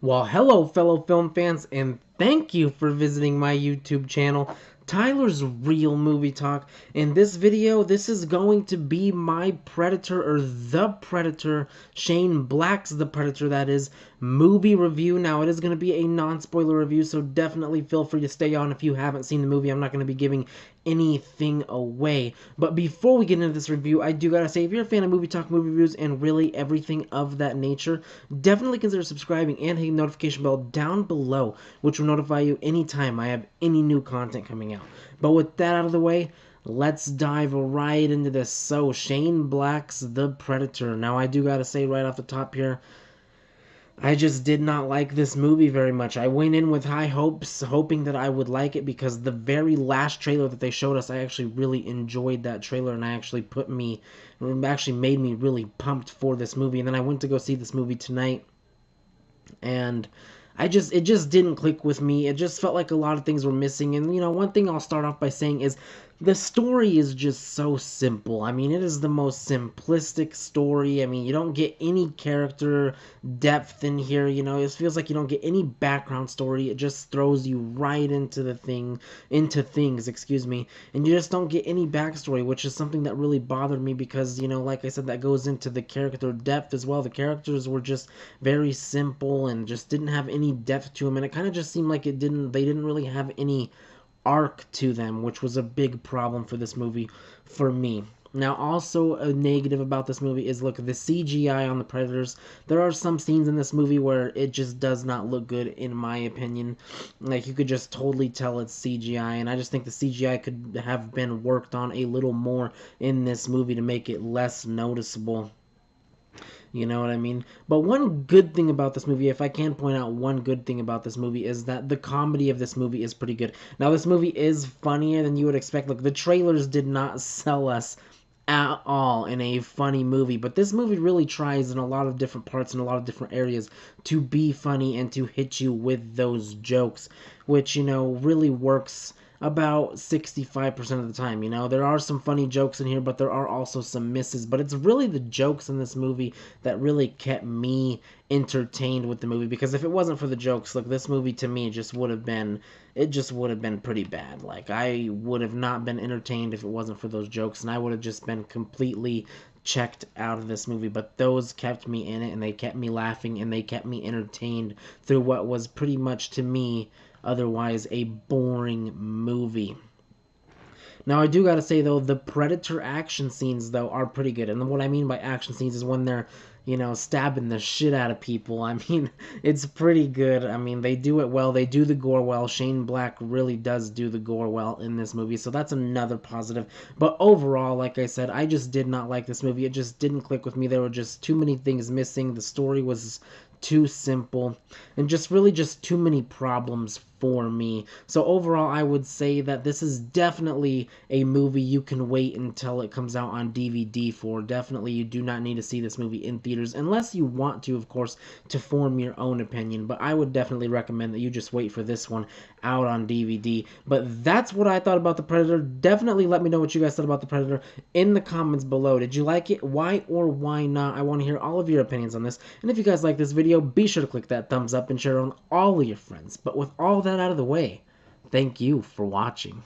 Well, hello, fellow film fans, and thank you for visiting my YouTube channel, Tyler's Real Movie Talk. In this video, this is going to be my Predator, or The Predator, Shane Black's The Predator, that is, movie review. Now, it is going to be a non-spoiler review, so definitely feel free to stay on if you haven't seen the movie. I'm not going to be giving anything away. But before we get into this review, I do gotta say, if you're a fan of movie talk, movie reviews, and really everything of that nature, definitely consider subscribing and hitting the notification bell down below, which will notify you anytime I have any new content coming out. But with that out of the way, let's dive right into this. So, Shane Black's The Predator. Now, I do gotta say right off the top here, I just did not like this movie very much. I went in with high hopes, hoping that I would like it because the very last trailer that they showed us, I actually really enjoyed that trailer, and actually made me really pumped for this movie. And then I went to go see this movie tonight, and it just didn't click with me. It just felt like a lot of things were missing. And one thing I'll start off by saying is the story is just so simple. I mean, it is the most simplistic story. I mean, you don't get any character depth in here. It feels like you don't get any background story. It just throws you right into things, excuse me, and you just don't get any backstory, which is something that really bothered me because, like I said, that goes into the character depth as well. The characters were just very simple and just didn't have any depth to them, and it kind of just seemed like they didn't really have any arc to them, which was a big problem for this movie for me. Now, also a negative about this movie is, look, the CGI on the Predators. There are some scenes in this movie where it just does not look good, in my opinion. Like, you could just totally tell it's CGI, and I just think the CGI could have been worked on a little more in this movie to make it less noticeable. You know what I mean? But one good thing about this movie, if I can point out one good thing about this movie, is that the comedy of this movie is pretty good. Now, this movie is funnier than you would expect. Look, the trailers did not sell us at all in a funny movie, but this movie really tries in a lot of different parts and a lot of different areas to be funny and to hit you with those jokes, which, really works about 65% of the time. There are some funny jokes in here, but there are also some misses. But it's really the jokes in this movie that really kept me entertained with the movie, because if it wasn't for the jokes, like, this movie to me just would have been pretty bad. Like, I would have not been entertained if it wasn't for those jokes, and I would have just been completely checked out of this movie. But those kept me in it, and they kept me laughing, and they kept me entertained through what was pretty much, to me, otherwise a boring movie. Now, I do gotta say, though, the Predator action scenes, though, are pretty good. And what I mean by action scenes is when they're, stabbing the shit out of people. I mean, it's pretty good. I mean, they do it well. They do the gore well. Shane Black really does do the gore well in this movie, so that's another positive. But overall, like I said, I just did not like this movie. It just didn't click with me. There were just too many things missing. The story was too simple, and just too many problems for me. So overall, I would say that this is definitely a movie you can wait until it comes out on DVD for. Definitely, you do not need to see this movie in theaters, unless you want to, of course, to form your own opinion. But I would definitely recommend that you just wait for this one out on DVD. But that's what I thought about The Predator. Definitely let me know what you guys thought about The Predator in the comments below. Did you like it? Why or why not? I want to hear all of your opinions on this. And if you guys like this video, be sure to click that thumbs up and share it on all of your friends. But with all that out of the way, thank you for watching.